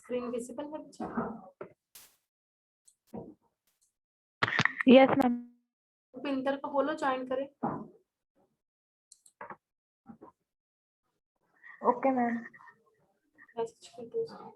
Screen visible है बच्चा? Yes ma'am. Pinter को बोलो ज्वाइन करे। Okay ma'am. मैसेज कर दो उसको।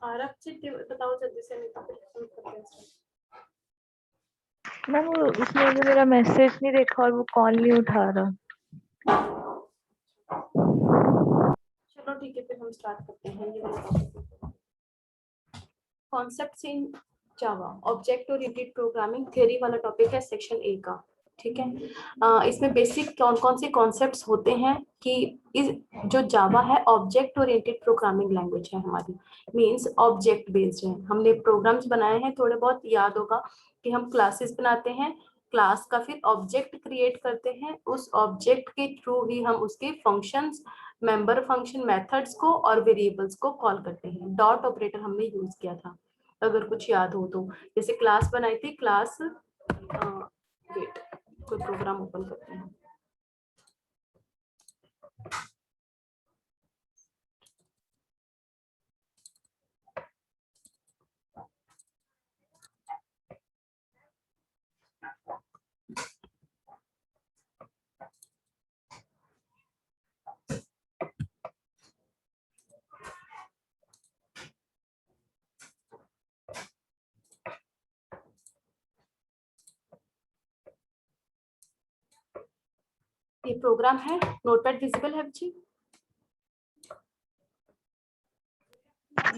आरक्षित बताओ जल्दी से, नहीं तो फिर हम करते हैं। मैम उसने भी मेरा मैसेज नहीं देखा और वो कॉल नहीं उठा रहा। चलो ठीक है, फिर हम स्टार्ट करते हैं। ये कॉन्सेप्ट्स इन जावा, ऑब्जेक्ट ओरिएंटेड प्रोग्रामिंग थ्योरी वाला टॉपिक है, सेक्शन ए का। ठीक है, इसमें बेसिक कौन कौन से कॉन्सेप्ट्स होते हैं कि इस जो जावा है ऑब्जेक्ट ओरिएंटेड प्रोग्रामिंग लैंग्वेज है हमारी, मींस ऑब्जेक्ट बेस्ड है। हमने प्रोग्राम्स बनाए हैं, थोड़े बहुत याद होगा कि हम क्लासेस बनाते हैं, क्लास का फिर ऑब्जेक्ट क्रिएट करते हैं, उस ऑब्जेक्ट के थ्रू ही हम उसके फंक्शंस, मेंबर फंक्शन, मेथड्स को और वेरिएबल्स को कॉल करते हैं। डॉट ऑपरेटर हमने यूज किया था, अगर कुछ याद हो तो। जैसे क्लास बनाई थी, क्लास वेट, कोई प्रोग्राम ओपन करते हैं। ये प्रोग्राम है, नोटपैड विजिबल है बच्ची?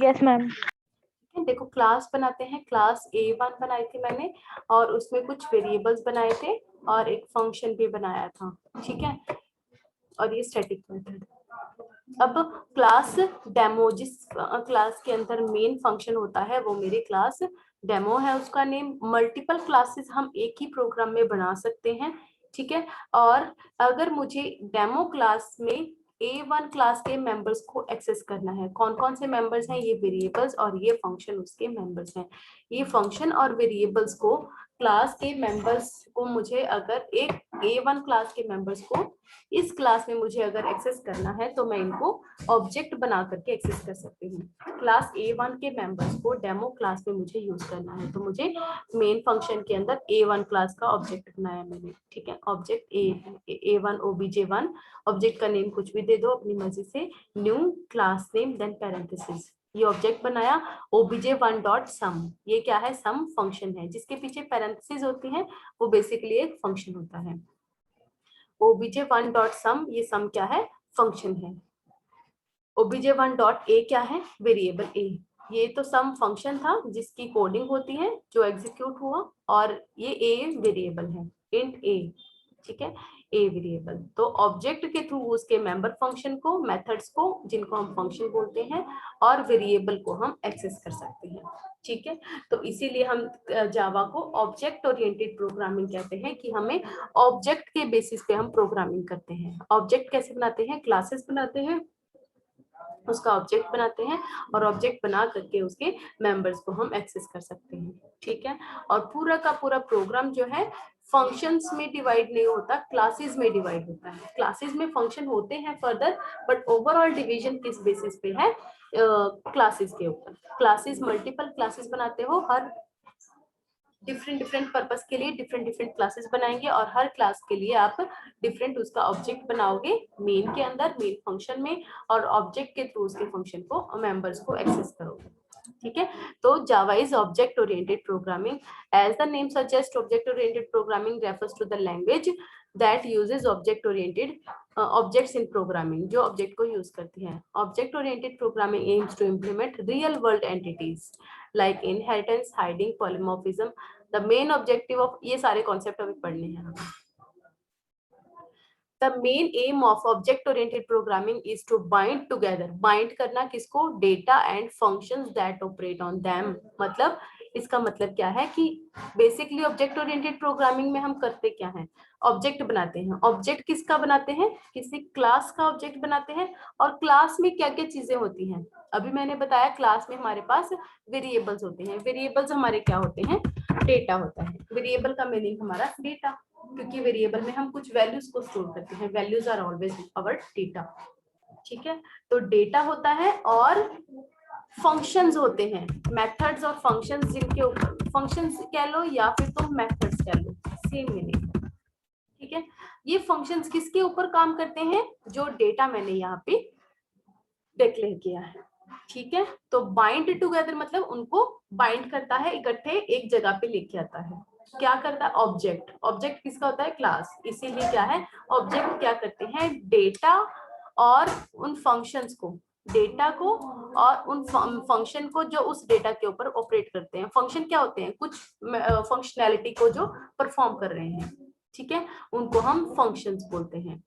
Yes ma'am. देखो क्लास बनाते हैं, क्लास A1 बनाई थी मैंने, और उसमें कुछ वेरिएबल्स बनाए थे और एक फंक्शन भी बनाया था। ठीक है, और ये स्टैटिक मेथड। अब क्लास डेमो, जिस क्लास के अंदर मेन फंक्शन होता है वो मेरी क्लास डेमो है, उसका नेम। मल्टीपल क्लासेस हम एक ही प्रोग्राम में बना सकते हैं। ठीक है, और अगर मुझे डेमो क्लास में A1 क्लास के मेंबर्स को एक्सेस करना है, कौन कौन से मेंबर्स हैं? ये वेरिएबल्स और ये फंक्शन उसके मेंबर्स हैं। ये फंक्शन और वेरिएबल्स को, क्लास के मेंबर्स को मुझे, अगर एक A1 क्लास के मेंबर्स को इस क्लास में मुझे अगर एक्सेस करना है तो मैं इनको ऑब्जेक्ट बना करके एक्सेस कर सकती हूँ। क्लास A1 के मेंबर्स को डेमो क्लास में मुझे यूज करना है, तो मुझे मेन फंक्शन के अंदर A1 क्लास का ऑब्जेक्ट बनाया मैंने। ठीक है, ऑब्जेक्ट A1 obj1, ऑब्जेक्ट का नेम कुछ भी दे दो अपनी मर्जी से, new class name, then parenthesis. ये ऑब्जेक्ट बनाया obj1.sum, ये क्या है, सम फंक्शन है जिसके पीछे पैरेंथेसिस होती है, वो बेसिकली एक फंक्शन होता है। obj1.sum ये सम क्या है, फंक्शन है। obj1.a क्या है, वेरिएबल a, ये तो सम फंक्शन था जिसकी कोडिंग होती है जो एग्जीक्यूट हुआ, और ये a वेरिएबल है, इंट a, ठीक है, a वेरिएबल। तो ऑब्जेक्ट के थ्रू उसके मेंबर फंक्शन को, मेथड्स को जिनको हम फंक्शन बोलते हैं, और वेरिएबल को हम एक्सेस कर सकते हैं, ठीक है। तो इसीलिए हम जावा को ऑब्जेक्ट ओरिएंटेड प्रोग्रामिंग कहते हैं, कि हमें ऑब्जेक्ट के बेसिस पे हम प्रोग्रामिंग करते हैं। ऑब्जेक्ट कैसे बनाते हैं, क्लासेस बनाते हैं, उसका ऑब्जेक्ट बनाते हैं, और ऑब्जेक्ट बना करके उसके मेंबर्स को हम एक्सेस कर सकते हैं, ठीक है। और पूरा का पूरा प्रोग्राम जो है फंक्शंस में डिवाइड नहीं होता, क्लासेस में डिवाइड होता है। क्लासेस में फंक्शन होते हैं फर्दर, बट ओवरऑल डिवीजन किस बेसिस पे है, क्लासेस के ऊपर। क्लासेस मल्टीपल क्लासेस बनाते हो, हर डिफरेंट डिफरेंट पर्पस के लिए डिफरेंट डिफरेंट क्लासेस बनाएंगे, और हर क्लास के लिए आप डिफरेंट उसका ऑब्जेक्ट बनाओगे मेन के अंदर, मेन फंक्शन में, और ऑब्जेक्ट के थ्रू उसके फंक्शन को, मेंबर्स को एक्सेस करोगे, ठीक है। तो Java is object oriented programming. As the name suggest, object oriented programming refers to the language that uses object oriented objects in programming, जो ऑब्जेक्ट को यूज करती है। Object oriented programming aims to implement real world entities like inheritance, hiding, polymorphism. The main objective of, ये सारे concept अभी पढ़ने हैं हमें। The main aim of object oriented programming is to bind together, bind करना किसको, data and functions that operate on them। मतलब इसका मतलब क्या है कि बेसिकली ऑब्जेक्ट ओरिएंटेड प्रोग्रामिंग में हम करते क्या हैं, ऑब्जेक्ट बनाते हैं। ऑब्जेक्ट किसका बनाते हैं, किसी क्लास का ऑब्जेक्ट बनाते हैं, और क्लास में क्या क्या चीजें होती हैं। अभी मैंने बताया क्लास में हमारे पास वेरिएबल्स होते हैं, वेरिएबल्स हमारे क्या होते हैं, डेटा होता है। वेरिएबल का मीनिंग हमारा डेटा, क्योंकि वेरिएबल में हम कुछ वैल्यूज को स्टोर करते हैं, values are always our data, ठीक है। तो डेटा होता है, और फंक्शंस होते हैं, मेथड्स और फंक्शंस, जिनके ऊपर फंक्शंस कह लो या फिर तुम मेथड्स कह लो, सेम मीनिंग, ठीक है। ये फंक्शंस किसके ऊपर काम करते हैं, जो डेटा मैंने यहाँ पे डिक्लेयर किया है, ठीक है। तो बाइंड टुगेदर मतलब उनको बाइंड करता है, इकट्ठे एक जगह पे लेके आता है। क्या करता है, ऑब्जेक्ट, ऑब्जेक्ट किसका होता है, क्लास। इसीलिए क्या है, ऑब्जेक्ट क्या करते हैं, डेटा और उन फंक्शंस को, डेटा को और उन फंक्शन को जो उस डेटा के ऊपर ऑपरेट करते हैं। फंक्शन क्या होते हैं, कुछ फंक्शनैलिटी को जो परफॉर्म कर रहे हैं, ठीक है, उनको हम फंक्शंस बोलते हैं।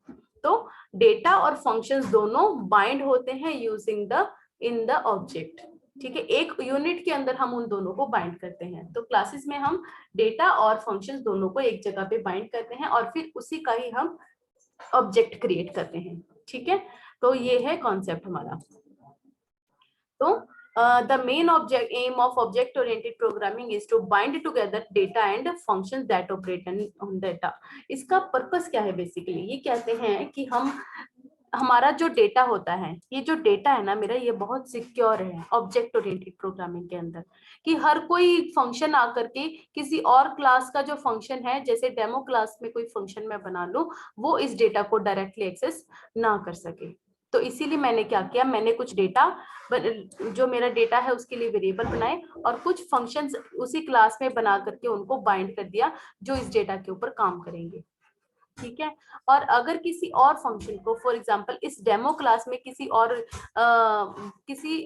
तो डेटा और फंक्शंस दोनों बाइंड होते हैं using the in the object, ठीक है। एक यूनिट के अंदर हम उन दोनों को बाइंड करते हैं। तो क्लासेस में हम डेटा और फंक्शंस दोनों को एक जगह पे बाइंड करते हैं, और फिर उसी का ही हम ऑब्जेक्ट क्रिएट करते हैं, ठीक है। तो ये है कॉन्सेप्ट हमारा। तो the main object aim of object oriented programming is to bind together data and functions that operate on data। इसका पर्पस क्या है, बेसिकली ये कहते हैं कि हमारा जो डेटा होता है, ये जो डेटा है ना मेरा, ये बहुत सिक्योर है ऑब्जेक्ट ओरिएंटेड प्रोग्रामिंग के अंदर, कि हर कोई फंक्शन आकर के किसी और क्लास का जो फंक्शन है, जैसे डेमो क्लास में कोई फंक्शन मैं बना लूं, वो इस डेटा को डायरेक्टली एक्सेस ना कर सके। तो इसीलिए मैंने क्या किया, मैंने कुछ डेटा, जो मेरा डेटा है उसके लिए वेरिएबल बनाए, और कुछ फंक्शंस उसी क्लास में बना करके उनको बाइंड कर दिया, जो इस डेटा के ऊपर काम करेंगे, ठीक है। और अगर किसी और फंक्शन को, फॉर एग्जांपल इस डेमो क्लास में किसी और किसी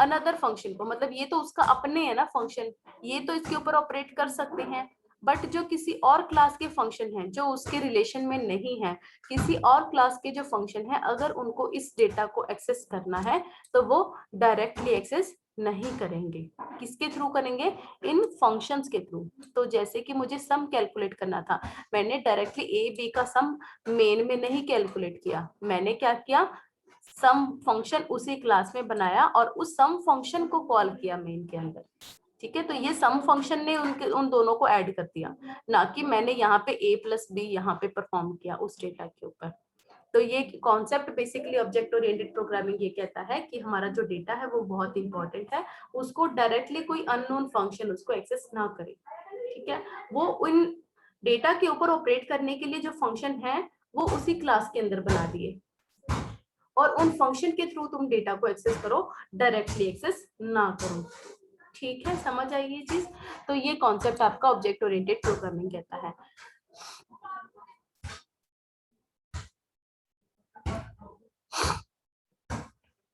अनदर फंक्शन को, मतलब ये तो उसका अपने है ना फंक्शन, ये तो इसके ऊपर ऑपरेट कर सकते हैं, बट जो किसी और क्लास के फंक्शन हैं जो उसके रिलेशन में नहीं है, किसी और क्लास के जो फंक्शन है, अगर उनको इस डेटा को एक्सेस करना है तो वो डायरेक्टली एक्सेस नहीं करेंगे। किसके थ्रू करेंगे, इन फंक्शंस के थ्रू। तो जैसे कि मुझे सम कैलकुलेट करना था, मैंने डायरेक्टली ए बी का सम मेन में नहीं कैलकुलेट किया, मैंने क्या किया, सम फंक्शन उसी क्लास में बनाया और उस सम फंक्शन को कॉल किया मेन के अंदर, ठीक है। तो ये सम फंक्शन ने उन दोनों को ऐड कर दिया, ना कि मैंने यहाँ पे a प्लस बी यहाँ पे परफॉर्म किया उस डेटा के ऊपर। तो ये concept basically object oriented programming ये कहता है कि हमारा जो डेटा है वो बहुत इंपॉर्टेंट है, उसको डायरेक्टली कोई अननोन फंक्शन उसको एक्सेस ना करे, ठीक है। वो उन डेटा के ऊपर ऑपरेट करने के लिए जो फंक्शन है वो उसी क्लास के अंदर बना दिए, और उन फंक्शन के थ्रू तुम डेटा को एक्सेस करो, डायरेक्टली एक्सेस ना करो। ठीक है, समझ आई ये चीज? तो ये कॉन्सेप्ट आपका ऑब्जेक्ट ओरिएंटेड प्रोग्रामिंग कहता है।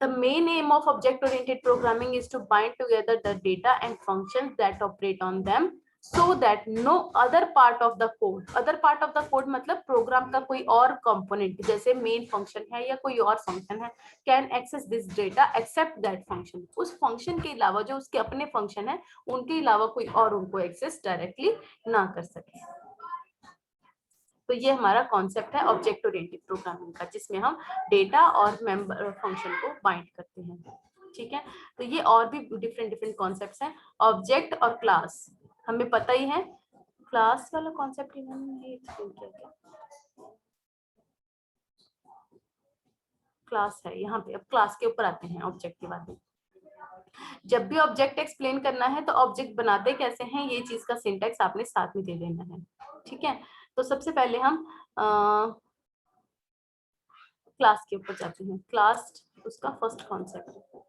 The main aim of object-oriented programming is to bind together the data and functions that operate on them so that no other part of the code मतलब प्रोग्राम का कोई और component जैसे main function है या कोई और फंक्शन है, can access this data except that function, उस फंक्शन के अलावा जो उसके अपने फंक्शन है उनके अलावा कोई और उनको एक्सेस डायरेक्टली ना कर सके। तो ये हमारा कॉन्सेप्ट है ऑब्जेक्ट ओरिएंटेड प्रोग्रामिंग का, जिसमें हम डेटा और मेंबर फंक्शन को बाइंड करते हैं। ठीक है, तो ये और भी डिफरेंट डिफरेंट कॉन्सेप्ट्स हैं। ऑब्जेक्ट और क्लास हमें पता ही है, क्लास वाला कॉन्सेप्ट इन्होंने एक्सप्लेन किया क्या? क्लास है यहाँ पे, अब क्लास के ऊपर आते हैं ऑब्जेक्ट के बाद में। जब भी ऑब्जेक्ट एक्सप्लेन करना है तो ऑब्जेक्ट बनाते कैसे हैं ये चीज का सिंटैक्स आपने साथ में दे देना है। ठीक है, तो सबसे पहले हम क्लास के ऊपर जाते हैं। क्लास उसका फर्स्ट कॉन्सेप्ट है।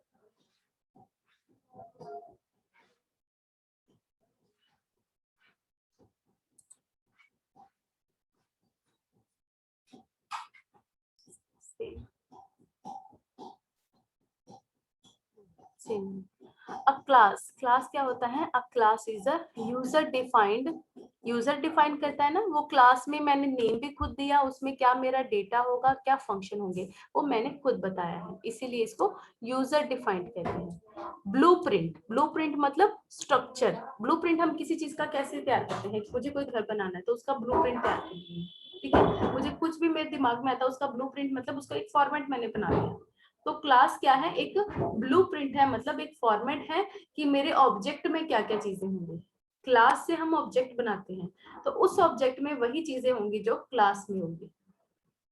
क्लास क्या होता है? अ class is a user defined करता है ना, वो क्लास में मैंने नेम भी खुद दिया, उसमें क्या मेरा डेटा होगा, क्या फंक्शन होंगे वो मैंने खुद बताया है, इसीलिए इसको यूजर डिफाइंड कहते हैं। ब्लूप्रिंट मतलब स्ट्रक्चर। ब्लूप्रिंट हम किसी चीज का कैसे तैयार करते हैं, मुझे कोई घर बनाना है तो उसका ब्लूप्रिंट तैयार करते हैं। ठीक है, मुझे कुछ भी मेरे दिमाग में आता है उसका ब्लूप्रिंट मतलब उसका एक फॉर्मेट मैंने बना दिया। तो क्लास क्या है? एक ब्लूप्रिंट है, मतलब एक फॉर्मेट है कि मेरे ऑब्जेक्ट में क्या क्या चीजें होंगी। क्लास से हम ऑब्जेक्ट बनाते हैं तो उस ऑब्जेक्ट में वही चीजें होंगी जो क्लास में होंगी।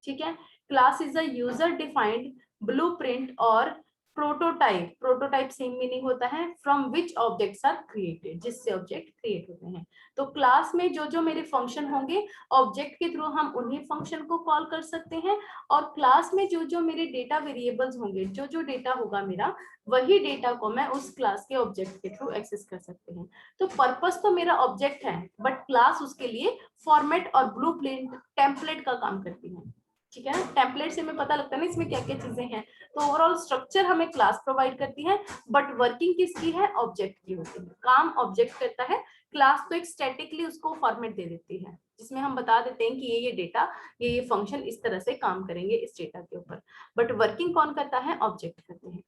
ठीक है, class is a user defined blueprint और प्रोटोटाइप सेम मीनिंग होता है, from which objects are created, जिससे ऑब्जेक्ट क्रिएट होते हैं। तो क्लास में जो जो मेरे फंक्शन होंगे ऑब्जेक्ट के थ्रू हम उन्हीं फंक्शन को कॉल कर सकते हैं, और क्लास में जो जो मेरे डेटा वेरिएबल्स होंगे, जो जो डेटा होगा मेरा, वही डेटा को मैं उस क्लास के ऑब्जेक्ट के थ्रू एक्सेस कर सकते हैं। तो पर्पस तो मेरा ऑब्जेक्ट है, बट क्लास उसके लिए फॉर्मेट और ब्लूप्रिंट टेम्पलेट का काम करती है। ठीक है ना, टेम्पलेट से हमें पता लगता है ना इसमें क्या क्या चीजें हैं। तो ओवरऑल स्ट्रक्चर हमें क्लास प्रोवाइड करती है, बट वर्किंग किसकी है? ऑब्जेक्ट की होती है। काम ऑब्जेक्ट करता है, क्लास तो एक स्टैटिकली उसको फॉर्मेट दे देती है, जिसमें हम बता देते हैं कि ये डेटा, ये फंक्शन इस तरह से काम करेंगे इस डेटा के ऊपर, बट वर्किंग कौन करता है? ऑब्जेक्ट करते हैं।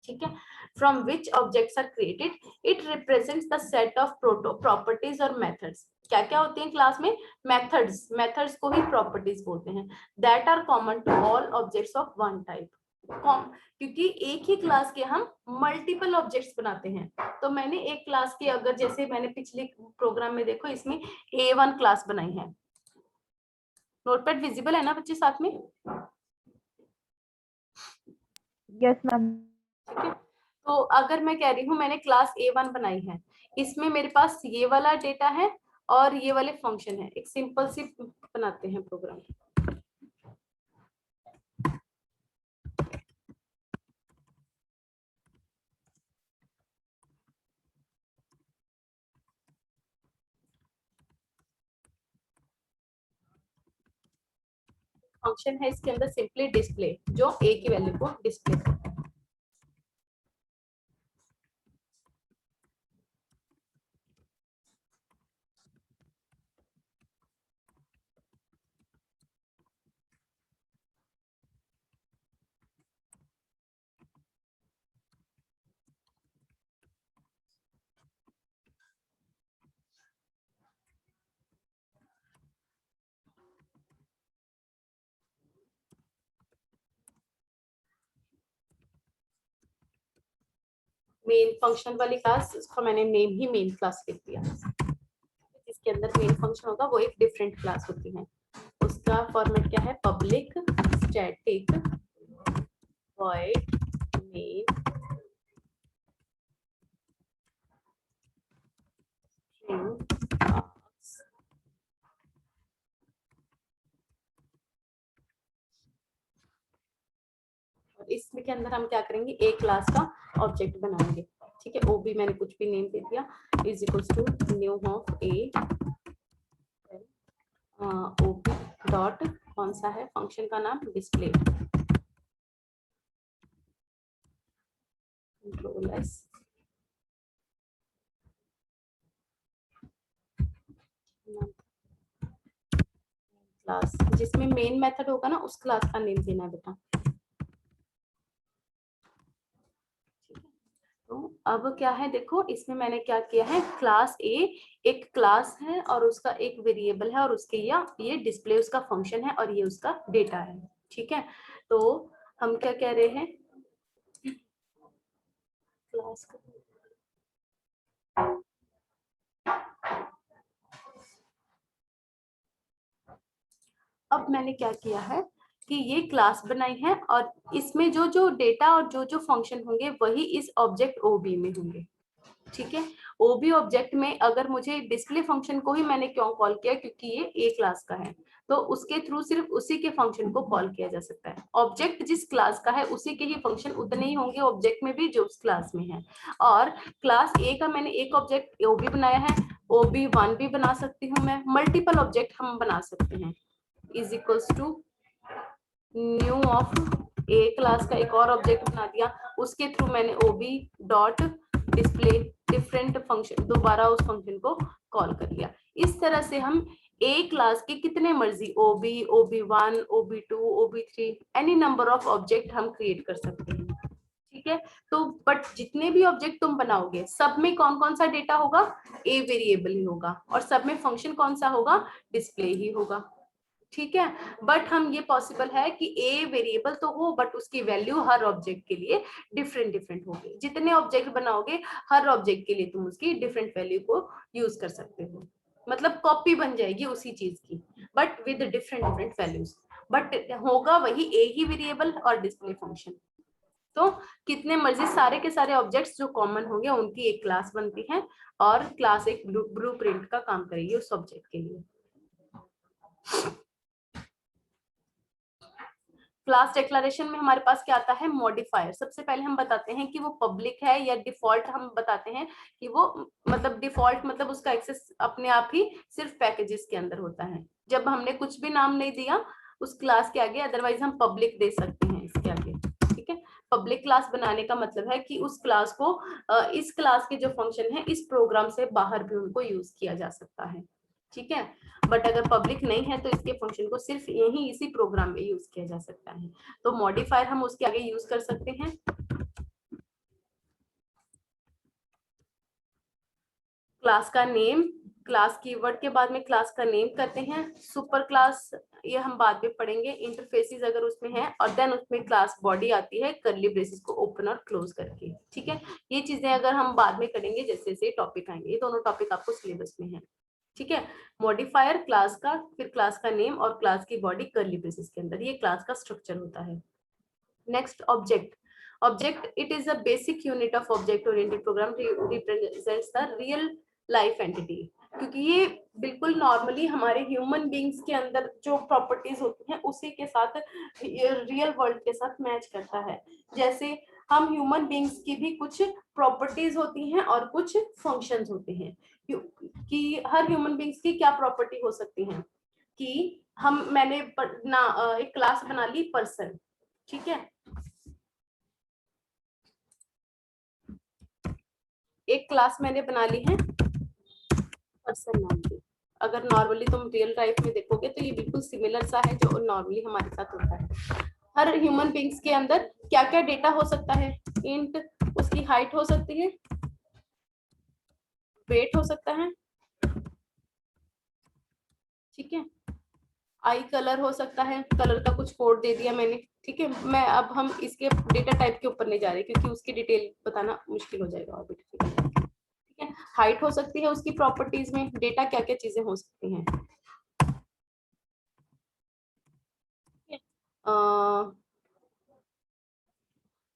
ठीक है, from which objects are created, it represents the set of properties और मेथड्स। क्या क्या होती हैं क्लास में? मेथड्स को ही प्रॉपर्टीज बोलते हैं, that are common to all objects of one type. क्योंकि एक ही क्लास के हम मल्टीपल ऑब्जेक्ट्स बनाते हैं, तो मैंने एक क्लास के, अगर जैसे मैंने पिछले प्रोग्राम में देखो इसमें A1 क्लास बनाई है। नोटपैड विजिबल है ना बच्चे साथ में? Yes ma'am. ठीक है, तो अगर मैं कह रही हूँ मैंने क्लास A1 बनाई है, इसमें मेरे पास ये वाला डेटा है और ये वाले फंक्शन है। एक सिंपल सी बनाते हैं प्रोग्राम। फंक्शन है इसके अंदर सिंपली डिस्प्ले, जो A की वैल्यू को डिस्प्ले करता है। मेन फंक्शन वाली क्लास, उसका मैंने नेम ही मेन क्लास लिख दिया। जिसके अंदर मेन फंक्शन होगा वो एक डिफरेंट क्लास होती है। उसका फॉर्मेट क्या है? पब्लिक स्टैटिक वॉइड मेन इसमें के अंदर हम क्या करेंगे, ए क्लास का ऑब्जेक्ट बनाएंगे। ठीक है, ओबी मैंने कुछ भी नेम दे दिया, is equals to new of A ob dot, कौन सा है फंक्शन का नाम, डिस्प्ले, कंट्रोल एस, क्लास, जिसमें मेन मेथड होगा ना उस क्लास का नेम देना है बेटा। तो अब क्या है देखो, इसमें मैंने क्या किया है, क्लास ए एक क्लास है और उसका एक वेरिएबल है और उसके ये डिस्प्ले उसका फंक्शन है और ये उसका डेटा है। ठीक है, तो हम क्या कह रहे हैं, क्लास का अब मैंने क्या किया है कि ये क्लास बनाई है और इसमें जो जो डेटा और जो जो फंक्शन होंगे वही इस ऑब्जेक्ट ओबी में होंगे। ठीक है, ओबी ऑब्जेक्ट में अगर मुझे डिस्प्ले फंक्शन को ही मैंने क्यों कॉल किया, क्योंकि ये ए क्लास का है, तो उसके थ्रू सिर्फ उसी के फंक्शन को कॉल किया जा सकता है। ऑब्जेक्ट जिस क्लास का है उसी के ही फंक्शन उतने ही होंगे ऑब्जेक्ट में भी जो उस क्लास में है। और क्लास ए का मैंने एक ऑब्जेक्ट ओबी बनाया है, ओबी वन भी बना सकती हूँ मैं, मल्टीपल ऑब्जेक्ट हम बना सकते हैं। Is equals to new of A class का एक और ऑब्जेक्ट बना दिया, उसके थ्रू मैंने ob dot display different function, दोबारा उस फंक्शन को कॉल कर लिया। इस तरह से हम ए क्लास के कितने मर्जी OB, OB one, OB two, OB three, any number of object हम क्रिएट कर सकते हैं। ठीक है, तो बट जितने भी ऑब्जेक्ट तुम बनाओगे सब में कौन कौन सा डेटा होगा, ए वेरिएबल ही होगा, और सब में फंक्शन कौन सा होगा, डिस्प्ले ही होगा। ठीक है, बट हम ये पॉसिबल है कि ए वेरिएबल तो हो बट उसकी वैल्यू हर ऑब्जेक्ट के लिए डिफरेंट डिफरेंट होगी। जितने ऑब्जेक्ट बनाओगे हर ऑब्जेक्ट के लिए तुम उसकी डिफरेंट वैल्यू को यूज कर सकते हो, मतलब कॉपी बन जाएगी उसी चीज की but with different different values, but होगा वही ए ही वेरिएबल और डिस्प्ले फंक्शन। तो कितने मर्जी सारे के सारे ऑब्जेक्ट्स जो कॉमन होंगे उनकी एक क्लास बनती है और क्लास एक ब्लूप्रिंट का काम करेगी उस ऑब्जेक्ट के लिए। क्लास डिक्लेरेशन में हमारे पास क्या आता है, मॉडिफायर। सबसे पहले हम बताते हैं कि वो पब्लिक है या डिफॉल्ट, हम बताते हैं कि वो मतलब डिफॉल्ट मतलब उसका एक्सेस अपने आप ही सिर्फ पैकेजेस के अंदर होता है, जब हमने कुछ भी नाम नहीं दिया उस क्लास के आगे, अदरवाइज हम पब्लिक दे सकते हैं इसके आगे। ठीक है, पब्लिक क्लास बनाने का मतलब है कि उस क्लास को इस क्लास के जो फंक्शन है इस प्रोग्राम से बाहर भी उनको यूज किया जा सकता है। ठीक है, बट अगर पब्लिक नहीं है तो इसके फंक्शन को सिर्फ यही इसी प्रोग्राम में यूज किया जा सकता है। तो मॉडिफायर हम उसके आगे यूज कर सकते हैं। क्लास का नेम, क्लास कीवर्ड के बाद में क्लास का नेम करते हैं। सुपर क्लास ये हम बाद में पढ़ेंगे, इंटरफेसेस अगर उसमें है, और देन उसमें क्लास बॉडी आती है कर्ली ब्रेसेस को ओपन और क्लोज करके। ठीक है, ये चीजें अगर हम बाद में करेंगे जैसे जैसे टॉपिक आएंगे, ये दोनों टॉपिक आपको सिलेबस में है। ठीक है, मॉडिफायर क्लास का, फिर क्लास का नेम और क्लास की बॉडी कर्ली ब्रेसेस के अंदर, ये क्लास का स्ट्रक्चर होता है। Next object, object it is a basic unit of object oriented program, represents the real life entity, क्योंकि ये बिल्कुल नॉर्मली हमारे ह्यूमन बींग्स के अंदर जो प्रॉपर्टीज होती हैं उसी के साथ रियल वर्ल्ड के साथ मैच करता है। जैसे हम ह्यूमन बींग्स की भी कुछ प्रॉपर्टीज होती हैं और कुछ फंक्शंस होते हैं, कि हर ह्यूमन बींग्स की क्या प्रॉपर्टी हो सकती है कि मैंने एक क्लास बना ली पर्सन। ठीक है, एक क्लास मैंने बना ली है पर्सन नाम की। अगर नॉर्मली तुम रियल लाइफ में देखोगे तो ये बिल्कुल सिमिलर सा है जो नॉर्मली हमारे साथ होता है। हर ह्यूमन बींग्स के अंदर क्या क्या डेटा हो सकता है, इंट, उसकी हाइट हो सकती है, वेट हो सकता है, ठीक है, आई कलर हो सकता है, कलर का कुछ कोड दे दिया मैंने। ठीक है, मैं अब हम इसके डेटा टाइप के ऊपर नहीं जा रहे क्योंकि उसकी डिटेल बताना मुश्किल हो जाएगा और भी ठीक है। हाइट हो सकती है, उसकी प्रॉपर्टीज में डेटा क्या क्या चीजें हो सकती हैं।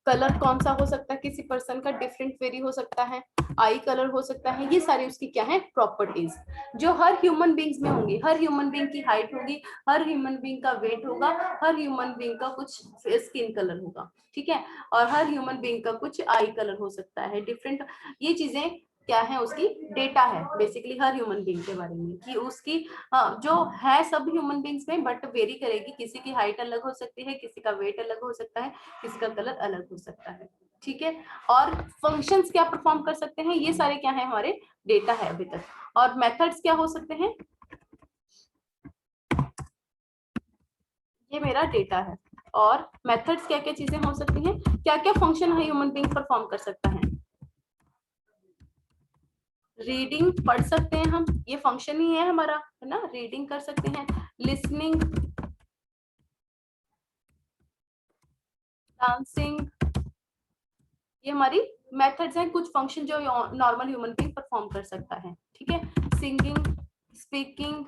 कलर कौन सा हो सकता है, किसी पर्सन का डिफरेंट वेरी हो सकता है, आई कलर हो सकता है। ये सारी उसकी क्या है प्रॉपर्टीज जो हर ह्यूमन बींग्स में होंगी। हर ह्यूमन बींग की हाइट होगी, हर ह्यूमन बींग का वेट होगा, हर ह्यूमन बींग का कुछ स्किन कलर होगा, ठीक है, और हर ह्यूमन बींग का कुछ आई कलर हो सकता है डिफरेंट। ये चीजें क्या है उसकी डेटा है बेसिकली हर ह्यूमन बींग के बारे में कि उसकी जो है सब ह्यूमन बींग्स में बट वेरी करेगी। किसी की हाइट अलग हो सकती है, किसी का वेट अलग हो सकता है, किसी का कलर अलग हो सकता है, ठीक है। और फंक्शंस क्या परफॉर्म कर सकते हैं, ये सारे क्या है हमारे डेटा है अभी तक। और मेथड्स क्या हो सकते हैं, ये मेरा डेटा है। और मेथड्स क्या क्या चीजें हो सकती हैं, क्या क्या फंक्शन है ह्यूमन बींग परफॉर्म कर सकता है। रीडिंग पढ़ सकते हैं हम, ये फंक्शन ही है हमारा, है ना, रीडिंग कर सकते हैं। लिसनिंग, डांसिंग, ये हमारी मेथड्स हैं, कुछ फंक्शन जो नॉर्मल ह्यूमन बीइंग परफॉर्म कर सकता है, ठीक है। सिंगिंग, स्पीकिंग,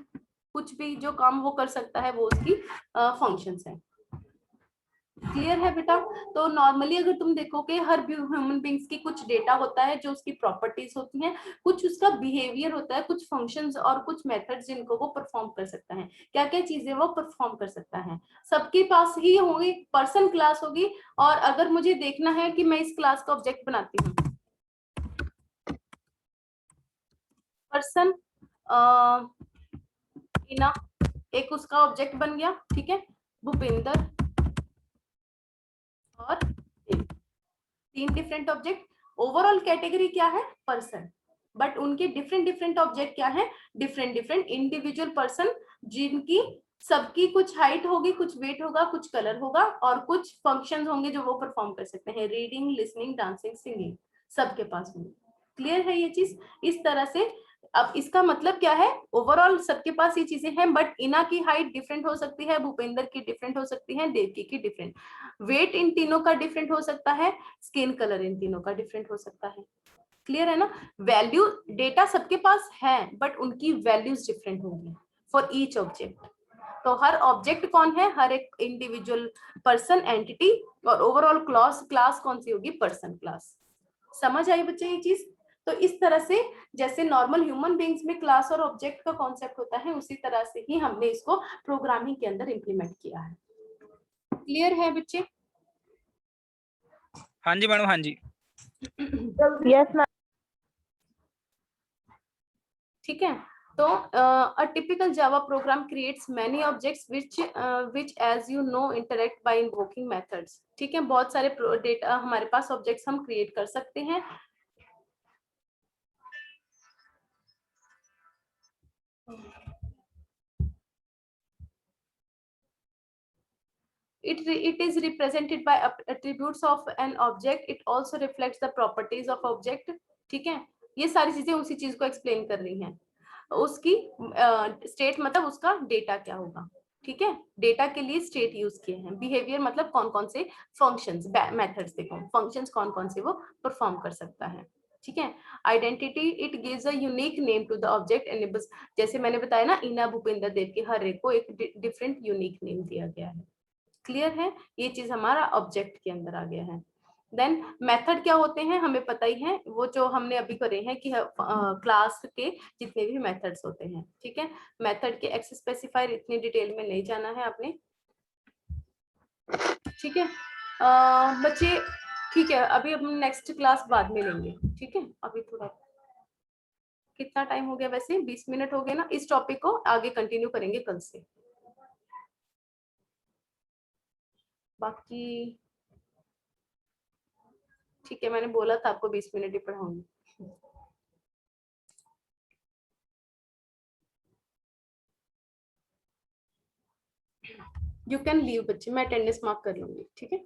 कुछ भी जो काम वो कर सकता है वो उसकी फंक्शंस हैं। क्लियर है बेटा। तो नॉर्मली अगर तुम देखोगे हर ह्यूमन बींग्स की कुछ डेटा होता है जो उसकी प्रॉपर्टीज होती हैं, कुछ उसका बिहेवियर होता है, कुछ फंक्शंस और कुछ मेथड्स जिनको वो परफॉर्म कर सकता है। क्या क्या चीजें वो परफॉर्म कर सकता है, सबके पास ही होगी। पर्सन क्लास होगी, और अगर मुझे देखना है कि मैं इस क्लास का ऑब्जेक्ट बनाती हूँ, पर्सन टीना एक उसका ऑब्जेक्ट बन गया, ठीक है। भूपेंद्र और तीन डिफरेंट ऑब्जेक्ट। ओवरऑल कैटेगरी क्या है पर्सन, बट उनके डिफरेंट डिफरेंट ऑब्जेक्ट क्या है, डिफरेंट डिफरेंट इंडिविजुअल पर्सन, जिनकी सबकी कुछ हाइट होगी, कुछ वेट होगा, कुछ कलर होगा, और कुछ फंक्शंस होंगे जो वो परफॉर्म कर सकते हैं। रीडिंग, लिसनिंग, डांसिंग, सिंगिंग सबके पास होंगे। क्लियर है ये चीज। इस तरह से अब इसका मतलब क्या है, ओवरऑल सबके पास ये चीजें हैं, बट इना की हाइट डिफरेंट हो सकती है, भूपेंद्र की डिफरेंट हो सकती है, देवकी की डिफरेंट, वेट इन तीनों का डिफरेंट हो सकता है, स्किन कलर इन तीनों का डिफरेंट हो सकता है। क्लियर है ना। वैल्यू डेटा सबके पास है, बट उनकी वैल्यूज डिफरेंट होंगी फॉर ईच ऑब्जेक्ट। तो हर ऑब्जेक्ट कौन है, हर एक इंडिविजुअल पर्सन एंटिटी, और ओवरऑल क्लास क्लास कौन सी होगी, पर्सन क्लास। समझ आई बच्चे ये चीज। तो इस तरह से जैसे नॉर्मल ह्यूमन बींग्स में क्लास और ऑब्जेक्ट का कॉन्सेप्ट होता है, उसी तरह से ही हमने इसको प्रोग्रामिंग के अंदर इंप्लीमेंट किया है। क्लियर है बच्चे। हाँ जी मैडम, हाँ जी। Yes ma'am. ठीक है। तो a typical Java program creates many objects which as you know interact by invoking methods। ठीक है, बहुत सारे डेटा हमारे पास ऑब्जेक्ट्स हम क्रिएट कर सकते हैं। It is represented by attributes of an object. It also reflects the properties of object। ठीक है, ये सारी चीजें उसी चीज को एक्सप्लेन कर रही हैं। उसकी स्टेट मतलब उसका डेटा क्या होगा, ठीक है। डेटा के लिए स्टेट यूज किए हैं। बिहेवियर मतलब कौन कौन से फंक्शंस, मेथड्स देखो फंक्शंस कौन कौन से वो परफॉर्म कर सकता है, ठीक है। Identity, it gives a unique name to the object enables, जैसे मैंने बताया ना, इना भूपेंद्र देव के हर एक को एक डिफरेंट यूनिक नेम दिया गया है। क्लियर है, ये चीज हमारा ऑब्जेक्ट के अंदर आ गया है। देन मेथड क्या होते हैं हमें पता ही है, वो जो हमने अभी करे हैं कि क्लास के जितने भी मेथड्स होते हैं, ठीक है। मेथड के एक्स स्पेसिफायर इतनी डिटेल में नहीं जाना है आपने, ठीक है। बच्चे ठीक है, अभी हम नेक्स्ट क्लास बाद में लेंगे, ठीक है। अभी थोड़ा कितना टाइम हो गया, वैसे 20 मिनट हो गए ना। इस टॉपिक को आगे कंटिन्यू करेंगे कल से। बाकी ठीक है, मैंने बोला था आपको 20 मिनट ही पढ़ाऊंगी। यू कैन लीव बच्चे, मैं अटेंडेंस मार्क कर लूंगी, ठीक है।